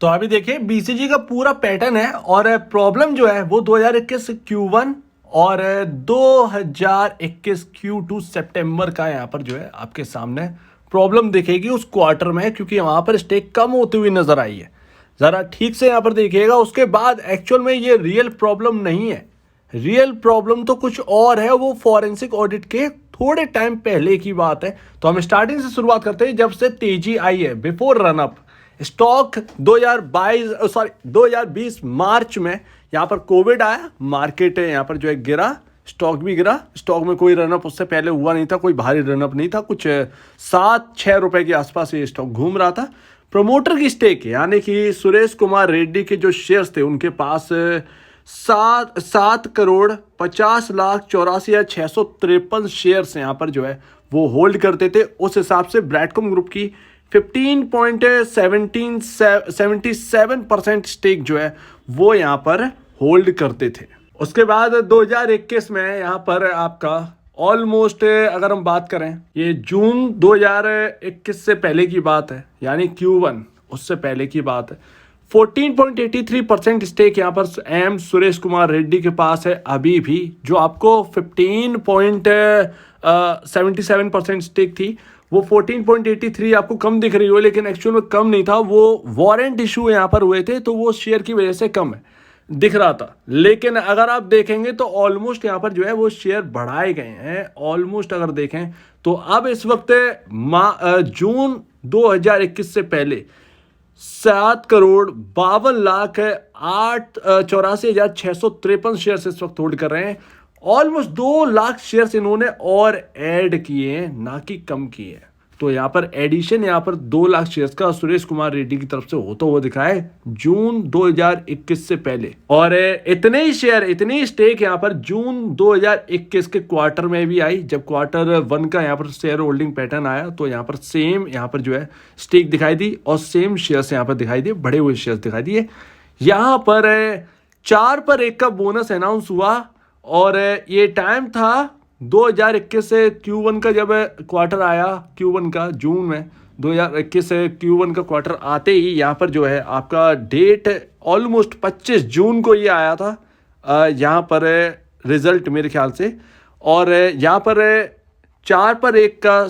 तो अभी देखिए बीसीजी का पूरा पैटर्न है और प्रॉब्लम जो है वो 2021 Q1 और 2021 Q2 सितंबर का यहाँ पर जो है आपके सामने प्रॉब्लम दिखेगी उस क्वार्टर में, क्योंकि वहाँ पर स्टेक कम होती हुई नजर आई है। ज़रा ठीक से यहाँ पर देखिएगा। उसके बाद एक्चुअल में ये रियल प्रॉब्लम नहीं है, रियल प्रॉब्लम तो कुछ और है। वो फॉरेंसिक ऑडिट के थोड़े टाइम पहले की बात है। तो हम स्टार्टिंग से शुरुआत करते हैं, जब से तेजी आई है बिफोर रन अप। स्टॉक 2020 मार्च में यहाँ पर कोविड आया, मार्केट यहाँ पर जो है गिरा, स्टॉक भी गिरा। स्टॉक में कोई रनअप उससे पहले हुआ नहीं था, कोई भारी रनअप नहीं था। कुछ 7-6 रुपए के आसपास ये स्टॉक घूम रहा था। प्रमोटर की स्टेक यानी कि सुरेश कुमार रेड्डी के जो शेयर्स थे उनके पास 7,50,50,84,653 शेयर्स यहाँ पर जो है वो होल्ड करते थे। उस हिसाब से ब्रैडकॉम ग्रुप की 15.77% स्टेक जो है वो यहाँ पर होल्ड करते थे। उसके बाद 2021 में यहाँ पर आपका ऑलमोस्ट अगर हम बात करें, ये जून 2021 से पहले की बात है, यानी Q1 उससे पहले की बात है। 14.83% स्टेक यहाँ पर एम सुरेश कुमार रेड्डी के पास है अभी भी। जो आपको 15.77% स्टेक थी वो 14.83 आपको कम दिख रही हो, लेकिन एक्चुअल में कम नहीं था। वो वारंट इशू यहाँ पर हुए थे तो वो शेयर की वजह से कम है दिख रहा था। लेकिन अगर आप देखेंगे तो ऑलमोस्ट यहाँ पर जो है वो शेयर बढ़ाए गए हैं। ऑलमोस्ट अगर देखें तो अब इस वक्त जून 2021 से पहले 7,52,08,84,653 शेयर इस वक्त होल्ड कर रहे हैं। ऑलमोस्ट 2 लाख शेयर्स इन्होंने और ऐड किए हैं, ना कि कम किए हैं। तो यहाँ पर एडिशन यहाँ पर 2 लाख शेयर्स का सुरेश कुमार रेड्डी की तरफ से होता हुआ दिखा है जून 2021 से पहले। और इतने ही शेयर, इतनी स्टेक यहाँ पर जून 2021 के क्वार्टर में भी आई। जब क्वार्टर 1 का यहाँ पर शेयर होल्डिंग पैटर्न आया तो यहाँ पर सेम यहाँ पर जो है स्टेक दिखाई दी और सेम शेयर्स यहाँ पर दिखाई दिए, बढ़े हुए शेयर्स दिखाई दिए। यहाँ पर 4 पर 1 का बोनस अनाउंस हुआ और ये टाइम था 2021 से Q1 का, जब क्वार्टर आया Q1 का जून में 2021 से Q1 का क्वार्टर आते ही यहाँ पर जो है आपका डेट ऑलमोस्ट 25 जून को ये आया था यहाँ पर रिजल्ट मेरे ख्याल से। और यहाँ पर 4 पर 1 का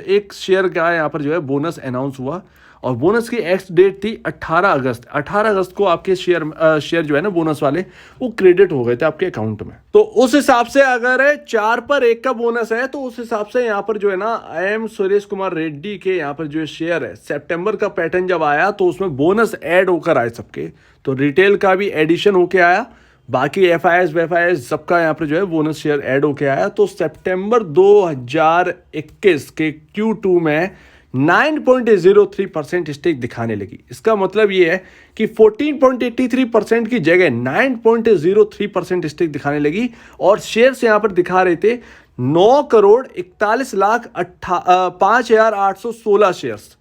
एक शेयर का यहाँ पर जो है बोनस अनाउंस हुआ और बोनस की एक्स डेट थी 18 अगस्त। 18 अगस्त को आपके शेयर जो है ना बोनस वाले वो क्रेडिट हो गए थे आपके अकाउंट में। तो उस हिसाब से अगर 4 पर 1 का बोनस है तो उस हिसाब से यहाँ पर जो है ना एम सुरेश कुमार रेड्डी के यहाँ पर जो शेयर है, सितंबर का पैटर्न जब आया तो उसमें बोनस ऐड होकर आए सबके। तो रिटेल का भी एडिशन होके आया, बाकी FIS सबका यहाँ पर जो है बोनस शेयर ऐड होके आया। तो सितंबर 2021 के Q2 में 9.03% स्टेक दिखाने लगी। इसका मतलब ये है कि 14.83% की जगह 9.03% स्टेक दिखाने लगी और शेयर्स यहाँ पर दिखा रहे थे 9,41,05,816 शेयर्स।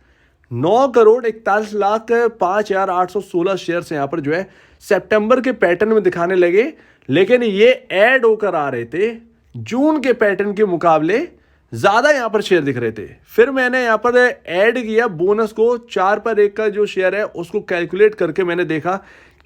9,41,05,816 शेयर्स यहाँ पर जो है सितंबर के पैटर्न में दिखाने लगे, लेकिन ये ऐड होकर आ रहे थे जून के पैटर्न के मुकाबले ज्यादा यहाँ पर शेयर दिख रहे थे। फिर मैंने यहाँ पर ऐड किया बोनस को, 4 पर 1 का जो शेयर है उसको कैलकुलेट करके मैंने देखा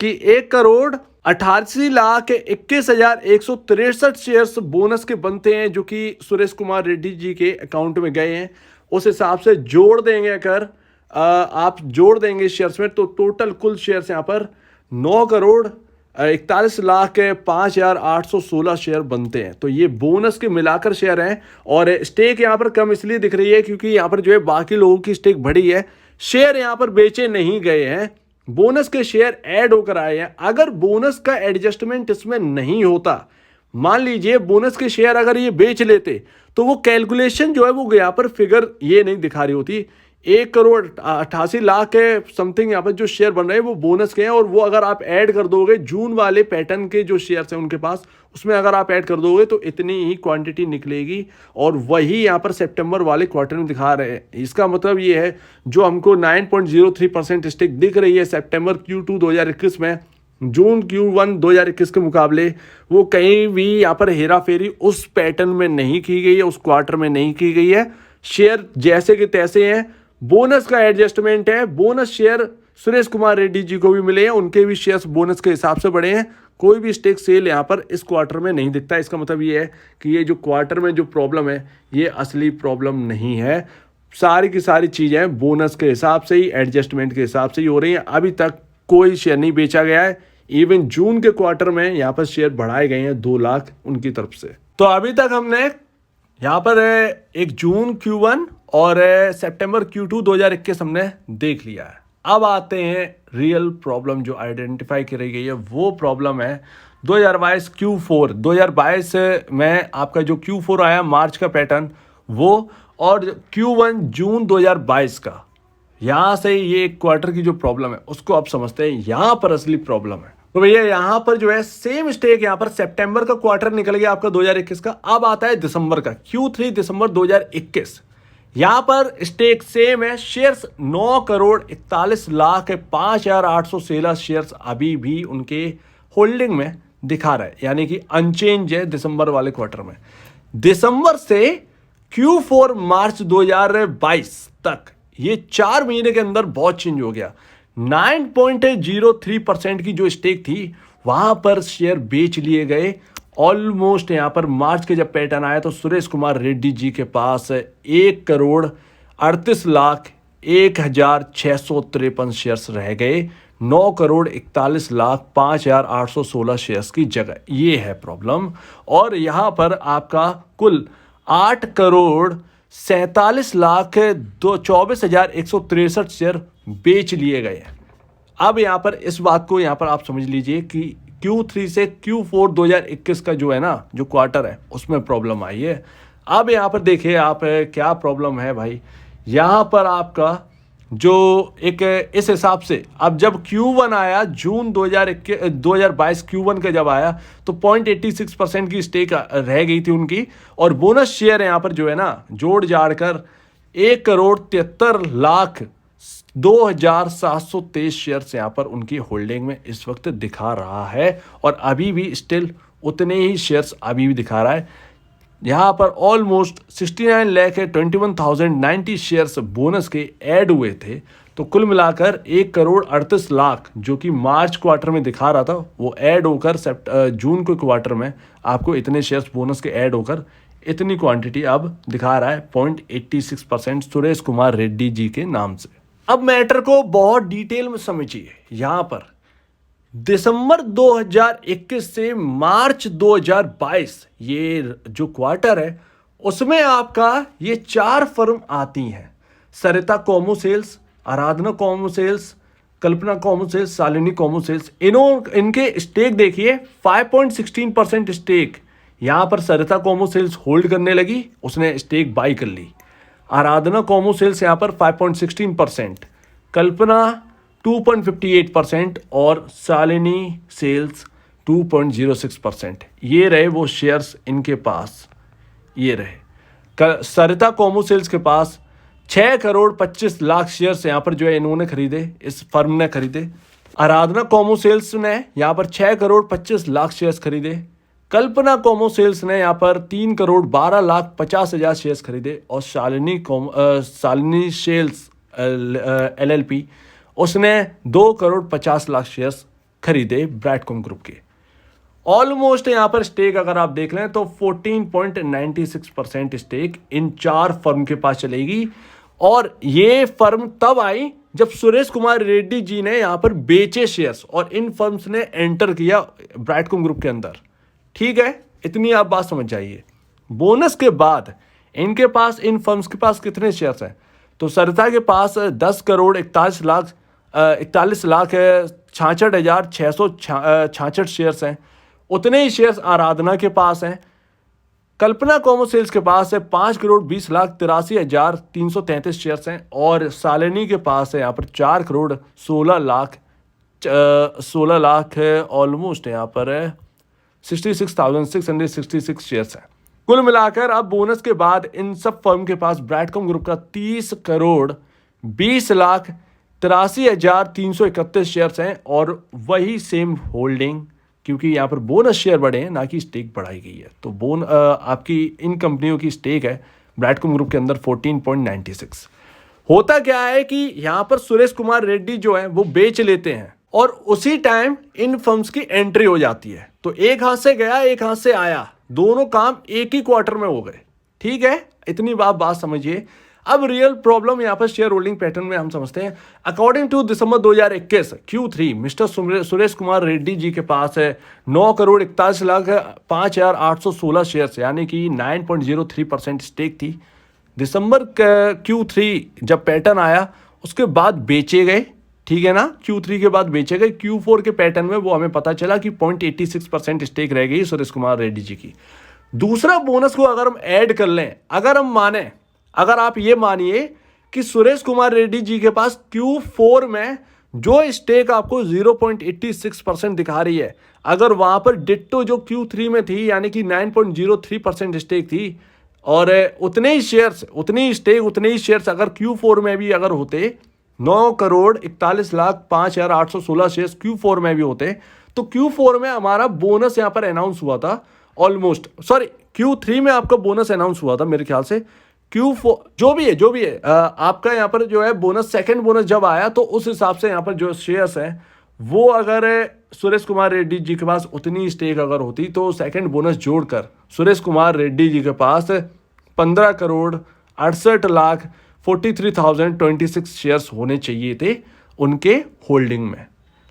कि 1,88,21,163 शेयर्स बोनस के बनते हैं जो कि सुरेश कुमार रेड्डी जी के अकाउंट में गए हैं। उस हिसाब से जोड़ देंगे, अगर आप जोड़ देंगे शेयर्स में तो टोटल कुल शेयर्स यहाँ पर 9,41,05,816 शेयर बनते हैं। तो ये बोनस के मिलाकर शेयर हैं और स्टेक यहाँ पर कम इसलिए दिख रही है क्योंकि यहाँ पर जो है बाकी लोगों की स्टेक बढ़ी है, शेयर यहाँ पर बेचे नहीं गए हैं, बोनस के शेयर ऐड होकर आए हैं। अगर बोनस का एडजस्टमेंट इसमें नहीं होता, मान लीजिए बोनस के शेयर अगर ये बेच लेते तो वो कैलकुलेशन जो है वो यहाँ पर फिगर ये नहीं दिखा रही होती। 1,88,00,000 के समथिंग यहाँ पर जो शेयर बन रहे हैं वो बोनस के हैं और वो अगर आप ऐड कर दोगे जून वाले पैटर्न के जो शेयर्स हैं उनके पास, उसमें अगर आप ऐड कर दोगे तो इतनी ही क्वांटिटी निकलेगी और वही यहाँ पर सितंबर वाले क्वार्टर में दिखा रहे हैं। इसका मतलब ये है जो हमको 9.03% स्टेक दिख रही है सितंबर Q2 2021 में, जून Q1 2021 के मुकाबले वो कहीं भी यहाँ पर हेरा फेरी उस पैटर्न में नहीं की गई है, उस क्वार्टर में नहीं की गई है। शेयर जैसे के तैसे हैं, बोनस का एडजस्टमेंट है, बोनस शेयर सुरेश कुमार रेड्डी जी को भी मिले हैं, उनके भी शेयर्स बोनस के हिसाब से बढ़े हैं। कोई भी स्टेक सेल यहाँ पर इस क्वार्टर में नहीं दिखता। इसका मतलब ये है कि ये जो क्वार्टर में जो प्रॉब्लम है ये असली प्रॉब्लम नहीं है। सारी की सारी चीज़ें बोनस के हिसाब से ही, एडजस्टमेंट के हिसाब से ही हो रही हैं। अभी तक कोई शेयर नहीं बेचा गया है। इवन जून के क्वार्टर में यहाँ पर शेयर बढ़ाए गए हैं 2 लाख उनकी तरफ से। तो अभी तक हमने यहाँ पर एक जून Q1 और सितंबर Q2 2021 हमने देख लिया है। अब आते हैं रियल प्रॉब्लम जो आइडेंटिफाई करी गई है, वो प्रॉब्लम है 2022 Q4। 2022 में आपका जो Q4 आया मार्च का पैटर्न वो, और Q1 जून 2022 का, यहाँ से ये एक क्वार्टर की जो प्रॉब्लम है उसको आप समझते हैं। यहाँ पर असली प्रॉब्लम है। तो भैया यहाँ पर जो है सेम स्टेक, यहाँ पर सितंबर का क्वार्टर निकल गया आपका 2021 का। अब आता है दिसंबर का, Q3 दिसंबर 2021। यहाँ पर स्टेक सेम है। शेयर्स 9,41,00,000 5,816 शेयर्स अभी भी उनके होल्डिंग में दिखा रहा है, यानी कि अनचेंज है दिसंबर वाले क्वार्टर में। दिसंबर से Q4 मार्च 2022 तक ये 4 महीने के अंदर बहुत चेंज हो गया। 9.03% की जो स्टेक थी वहां पर शेयर बेच लिए गए। ऑलमोस्ट यहाँ पर मार्च के जब पैटर्न आया तो सुरेश कुमार रेड्डी जी के पास 1,38,01,653 शेयर्स रह गए 9,41,05,816 शेयर्स की जगह। ये है प्रॉब्लम। और यहाँ पर आपका कुल 8,47,24,163 शेयर बेच लिए गए हैं। अब यहाँ पर इस बात को यहाँ पर आप समझ लीजिए कि Q3 से Q4 2021 का जो है ना, जो क्वार्टर है उसमें प्रॉब्लम आई है। अब यहाँ पर देखिए आप क्या प्रॉब्लम है भाई। यहाँ पर आपका जो एक इस हिसाब से अब जब Q1 आया जून 2022 Q1 का जब आया तो 0.86% की स्टेक रह गई थी उनकी, और बोनस शेयर यहाँ पर जो है ना जोड़ जाड़ कर 1,73,02,723 शेयर्स यहाँ पर उनकी होल्डिंग में इस वक्त दिखा रहा है। और अभी भी स्टिल उतने ही शेयर्स अभी भी दिखा रहा है। यहाँ पर ऑलमोस्ट 69,21,090 शेयर्स बोनस के ऐड हुए थे। तो कुल मिलाकर 1,38,00,000 जो कि मार्च क्वार्टर में दिखा रहा था वो ऐड होकर जून के क्वार्टर में आपको इतने शेयर्स बोनस के ऐड होकर इतनी क्वांटिटी अब दिखा रहा है 0.86% सुरेश कुमार रेड्डी जी के नाम से। अब मैटर को बहुत डिटेल में समझिए। यहाँ पर दिसंबर 2021 से मार्च 2022 ये जो क्वार्टर है उसमें आपका ये 4 फर्म आती हैं। सरिता कॉमो सेल्स, आराधना कॉमो सेल्स, कल्पना कॉमो सेल्स, शालिनी कॉमो सेल्स। इनके स्टेक देखिए 5.16% स्टेक यहाँ पर सरिता कॉमो सेल्स होल्ड करने लगी, उसने स्टेक बाई कर ली। आराधना कॉमो सेल्स यहाँ पर 5.16%, कल्पना 2.58% और शालिनी सेल्स 2.06%। ये रहे वो शेयर्स इनके पास, ये रहे। सरिता कॉमो सेल्स के पास 6,25,00,000 शेयर्स यहाँ पर जो है इन्होंने खरीदे, इस फर्म ने खरीदे। आराधना कॉमो सेल्स ने यहाँ पर 6,25,00,000 शेयर्स खरीदे। कल्पना कॉमो सेल्स ने यहाँ पर 3,12,50,000 शेयर्स खरीदे। और शालिनी सेल्स LLP उसने 2,50,00,000 शेयर्स खरीदे ब्राइटकॉम ग्रुप के। ऑलमोस्ट यहाँ पर स्टेक अगर आप देख लें तो 14.96% स्टेक इन 4 फर्म के पास चलेगी। और ये फर्म तब आई जब सुरेश कुमार रेड्डी जी ने यहाँ पर बेचे शेयर्स और इन फर्म्स ने एंटर किया ब्राइटकॉम ग्रुप के अंदर। ठीक है, इतनी आप बात समझ जाइए। बोनस के बाद इनके पास, इन फर्म्स के पास कितने शेयर्स हैं? तो सरिता के पास 10,41,66,666 शेयर्स हैं। उतने ही शेयर्स आराधना के पास हैं। कल्पना कॉमो सेल्स के पास है 5,20,83,333 शेयर्स हैं। और शालिनी के पास है यहाँ पर 4,16,00,000 ऑलमोस्ट यहाँ पर 66,666 शेयर्स हैं। कुल मिलाकर अब बोनस के बाद इन सब फर्म के पास ब्राइटकॉम ग्रुप का 30,20,83,331 शेयर्स हैं। और वही सेम होल्डिंग, क्योंकि यहाँ पर बोनस शेयर बढ़े हैं ना कि स्टेक बढ़ाई गई है। तो आपकी इन कंपनियों की स्टेक है ब्राइटकॉम ग्रुप के अंदर 14.96। होता क्या है कि यहाँ पर सुरेश कुमार रेड्डी जो है वो बेच लेते हैं और उसी टाइम इन फर्म्स की एंट्री हो जाती है। तो एक हाथ से गया एक हाथ से आया, दोनों काम एक ही क्वार्टर में हो गए। ठीक है, इतनी बात समझिए। अब रियल प्रॉब्लम यहाँ पर शेयर होल्डिंग पैटर्न में हम समझते हैं। According to December 2021 Q3 mister Suresh Kumar Reddy ji के पास है 9,41,05,816 शेयर्स, यानी कि 9.03% स्टेक थी। दिसंबर Q3 जब पैटर्न आया उसके बाद बेचे गए, ठीक है ना, Q3 के बाद बेचे गए। Q4 के पैटर्न में वो हमें पता चला कि 0.86% स्टेक रह गई सुरेश कुमार रेड्डी जी की। दूसरा बोनस को अगर हम ऐड कर लें, अगर आप ये मानिए कि सुरेश कुमार रेड्डी जी के पास Q4 में जो स्टेक आपको 0.86% दिखा रही है, अगर वहां पर डिट्टो जो Q3 में थी यानी कि 9.03% स्टेक थी और उतने ही शेयर्स अगर Q4 में भी अगर होते, 9,41,05,816 शेयर्स Q4 में भी होते, तो Q4 में हमारा बोनस यहां पर अनाउंस हुआ था Q3 में आपका बोनस अनाउंस हुआ था मेरे ख्याल से। Q4 जो भी है आपका यहाँ पर जो है बोनस, सेकंड बोनस जब आया तो उस हिसाब से यहाँ पर जो शेयर्स हैं वो अगर सुरेश कुमार रेड्डी जी के पास उतनी स्टेक अगर होती तो सेकंड बोनस जोड़कर सुरेश कुमार रेड्डी जी के पास 15,68,43,026 शेयर्स होने चाहिए थे उनके होल्डिंग में।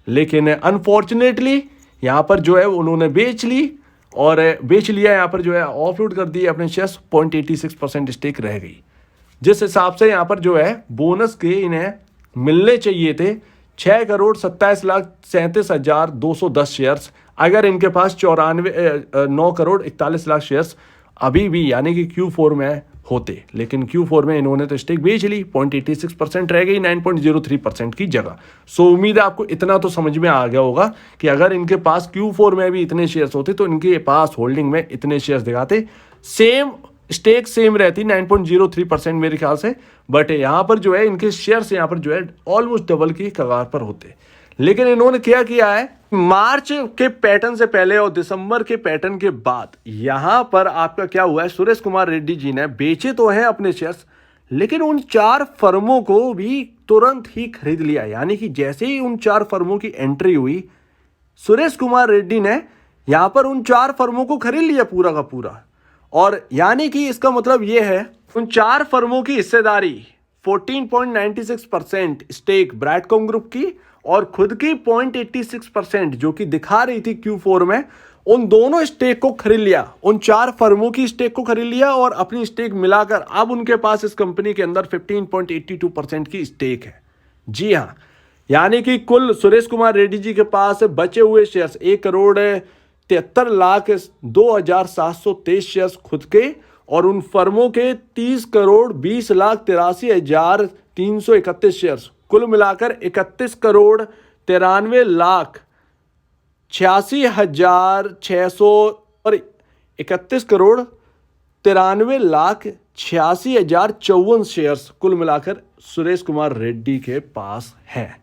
लेकिन अनफॉर्चुनेटली यहाँ पर जो है उन्होंने बेच लिया, यहाँ पर जो है ऑफलोड कर दिए अपने शेयर्स, 0.86% स्टेक रह गई। जिस हिसाब से यहाँ पर जो है बोनस के इन्हें मिलने चाहिए थे 6,27,37,210 शेयर्स, अगर इनके पास 9,41,00,000 शेयर्स अभी भी यानी कि Q4 में होते, लेकिन Q4 में इन्होंने तो स्टेक बेच ली, 0.86% रह गई 9.03% की जगह। सो उम्मीद है आपको इतना तो समझ में आ गया होगा कि अगर इनके पास Q4 में भी इतने शेयर्स होते तो इनके पास होल्डिंग में इतने शेयर्स दिखाते, स्टेक सेम रहती 9.03% मेरे ख्याल से, बट यहाँ पर जो है इनके शेयर्स यहाँ पर जो है ऑलमोस्ट डबल की कगार पर होते। लेकिन इन्होंने क्या किया है, मार्च के पैटर्न से पहले और दिसंबर के पैटर्न के बाद यहां पर आपका क्या हुआ है, सुरेश कुमार रेड्डी जी ने बेचे तो हैं अपने शेयर्स, लेकिन उन 4 फर्मों को भी तुरंत ही खरीद लिया। यानी कि जैसे ही उन 4 फर्मों की एंट्री हुई, सुरेश कुमार रेड्डी ने यहां पर उन 4 फर्मों को खरीद लिया पूरा का पूरा। और यानी कि इसका मतलब यह है उन 4 फर्मों की हिस्सेदारी 14.96% स्टेक ब्रैडकॉम ग्रुप की और खुद की 0.86% जो कि दिखा रही थी Q4 में, उन दोनों स्टेक को खरीद लिया, उन 4 फर्मों की स्टेक को खरीद लिया और अपनी स्टेक मिलाकर अब उनके पास इस कंपनी के अंदर 15.82% की स्टेक है। जी हाँ, यानी कि कुल सुरेश कुमार रेड्डी जी के पास बचे हुए शेयर्स 1,73,02,723 शेयर्स खुद के और उन फर्मों के 30,20,83,331 शेयर्स, कुल मिलाकर 31,93,86,54 शेयर्स कुल मिलाकर सुरेश कुमार रेड्डी के पास हैं।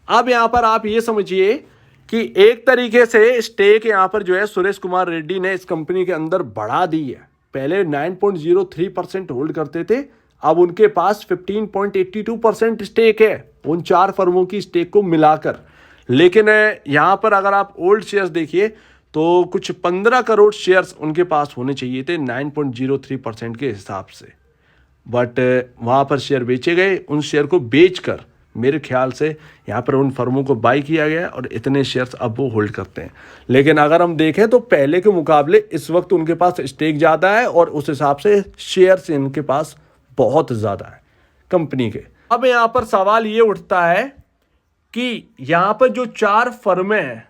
अब यहां पर आप ये समझिए कि एक तरीके से स्टेक यहां पर जो है सुरेश कुमार रेड्डी ने इस कंपनी के अंदर बढ़ा दी है। पहले 9.03% होल्ड करते थे, अब उनके पास 15.82% स्टेक है उन 4 फर्मों की स्टेक को मिलाकर। लेकिन यहां पर अगर आप ओल्ड शेयर्स देखिए तो कुछ 15 करोड़ शेयर्स उनके पास होने चाहिए थे 9.03% के हिसाब से, बट वहां पर शेयर बेचे गए। उन शेयर को बेचकर मेरे ख्याल से यहाँ पर उन फर्मों को बाई किया गया और इतने शेयर्स अब वो होल्ड करते हैं। लेकिन अगर हम देखें तो पहले के मुकाबले इस वक्त उनके पास स्टेक ज़्यादा है और उस हिसाब से शेयर्स इनके पास बहुत ज़्यादा है कंपनी के। अब यहाँ पर सवाल ये उठता है कि यहाँ पर जो 4 फर्में हैं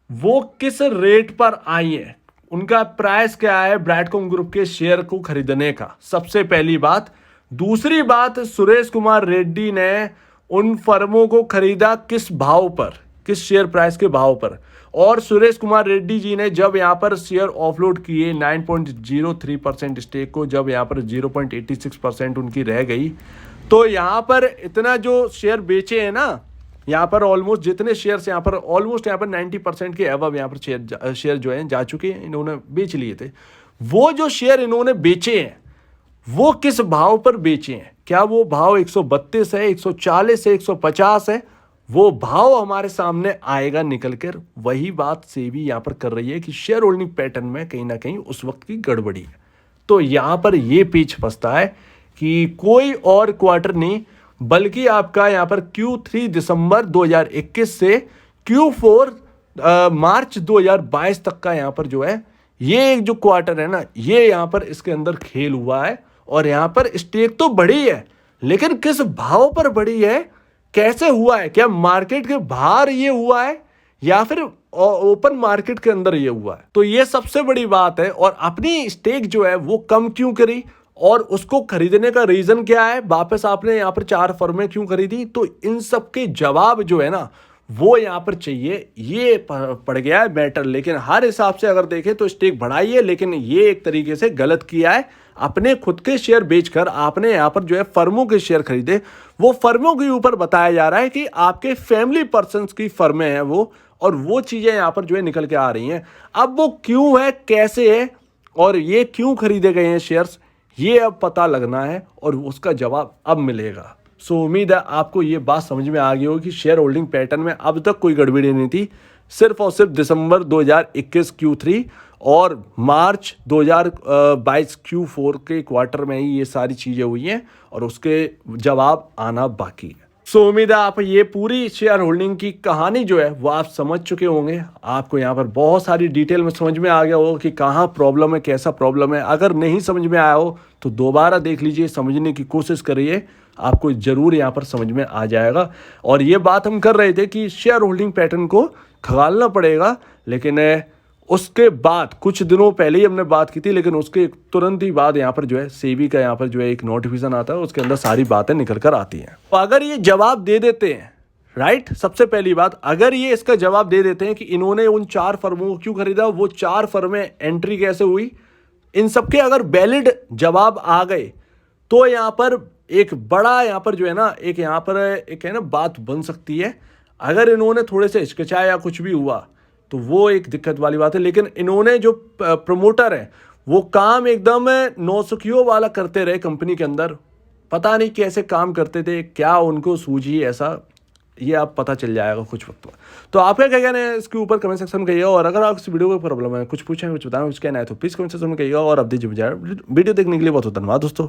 वो किस रेट पर आई हैं, उनका प्राइस क्या है ब्रैडकॉम ग्रुप के शेयर को खरीदने का, सबसे पहली बात। दूसरी बात, सुरेश कुमार रेड्डी ने उन फर्मों को खरीदा किस भाव पर, किस शेयर प्राइस के भाव पर, और सुरेश कुमार रेड्डी जी ने जब यहाँ पर शेयर ऑफलोड किए 9.03% स्टेक को, जब यहाँ पर 0.86% उनकी रह गई, तो यहाँ पर इतना जो शेयर बेचे हैं ना, यहाँ पर ऑलमोस्ट जितने शेयर्स यहाँ पर ऑलमोस्ट यहाँ पर 90% के अबव यहाँ पर शेयर जो हैं जा चुके हैं, इन्होंने बेच लिए थे। वो जो शेयर इन्होंने बेचे हैं वो किस भाव पर बेचे हैं, क्या वो भाव 132 है, 140 है, 150 है, वो भाव हमारे सामने आएगा निकल कर। वही बात सेबी यहाँ पर कर रही है कि शेयर होल्डिंग पैटर्न में कहीं ना कहीं उस वक्त की गड़बड़ी है। तो यहाँ पर ये पीछ फंसता है कि कोई और क्वार्टर नहीं, बल्कि आपका यहाँ पर Q3 दिसंबर 2021 से Q4 मार्च 2022 तक का यहाँ पर जो है ये एक जो क्वार्टर है ना, ये यहाँ पर इसके अंदर खेल हुआ है। और यहाँ पर स्टेक तो बढ़ी है, लेकिन किस भाव पर बढ़ी है, कैसे हुआ है, क्या मार्केट के बाहर ये हुआ है या फिर ओपन मार्केट के अंदर ये हुआ है? तो ये सबसे बड़ी बात है। और अपनी स्टेक जो है वो कम क्यों करी और उसको खरीदने का रीजन क्या है, वापस आपने यहाँ पर 4 फर्में क्यों खरीदी? तो इन सब के जवाब जो है ना वो यहाँ पर चाहिए। ये पड़ गया है मैटर। लेकिन हर हिसाब से अगर देखें तो स्टेक बढ़ाई है, लेकिन ये एक तरीके से गलत किया है। अपने खुद के शेयर बेचकर आपने यहाँ पर जो है फर्मों के शेयर खरीदे। वो फर्मों के ऊपर बताया जा रहा है कि आपके फैमिली पर्सन्स की फर्में हैं वो, और वो चीजें यहाँ पर जो है निकल के आ रही हैं। अब वो क्यों है, कैसे है और ये क्यों खरीदे गए हैं शेयर्स, ये अब पता लगना है और उसका जवाब अब मिलेगा। सो उम्मीद है आपको ये बात समझ में आ गई होगी कि शेयर होल्डिंग पैटर्न में अब तक कोई गड़बड़ी नहीं थी। सिर्फ और सिर्फ दिसंबर 2021 Q3 और मार्च 2022 Q4 के क्वार्टर में ही ये सारी चीज़ें हुई हैं और उसके जवाब आना बाकी है। सो उम्मीद है आप ये पूरी शेयर होल्डिंग की कहानी जो है वो आप समझ चुके होंगे। आपको यहाँ पर बहुत सारी डिटेल में समझ में आ गया होगा कि कहाँ प्रॉब्लम है, कैसा प्रॉब्लम है। अगर नहीं समझ में आया हो तो दोबारा देख लीजिए, समझने की कोशिश करिए, आपको जरूर यहाँ पर समझ में आ जाएगा। और ये बात हम कर रहे थे कि शेयर होल्डिंग पैटर्न को खंगालना पड़ेगा, लेकिन उसके बाद कुछ दिनों पहले ही हमने बात की थी, लेकिन उसके तुरंत ही बाद यहाँ पर जो है सेबी का यहाँ पर जो है एक नोटिफिकेशन आता है, उसके अंदर सारी बातें निकल कर आती हैं। तो अगर ये जवाब दे देते हैं, राइट, सबसे पहली बात, अगर ये इसका जवाब दे देते हैं कि इन्होंने उन 4 फर्मों को क्यों खरीदा, वो 4 फर्में एंट्री कैसे हुई, इन सबके अगर वैलिड जवाब आ गए तो यहाँ पर एक बड़ा यहाँ पर जो है ना एक यहाँ पर एक है ना बात बन सकती है। अगर इन्होंने थोड़े से हिचकिचाया या कुछ भी हुआ तो वो एक दिक्कत वाली बात है। लेकिन इन्होंने जो प्रमोटर है वो काम एकदम नौसुखियों वाला करते रहे कंपनी के अंदर। पता नहीं कैसे काम करते थे, क्या उनको सूझी ऐसा, ये आप पता चल जाएगा कुछ वक्त में। तो आपका क्या कहना है इसके ऊपर कमेंट सेक्शन में कहिएगा। और अगर आप इस वीडियो को प्रॉब्लम है, कुछ पूछें, कुछ बताएं, कुछ कहना है तो प्लीज़ कमेंट सेक्शन में कहिएगा। और अब दीजिए वीडियो देखने के लिए बहुत धन्यवाद दोस्तों।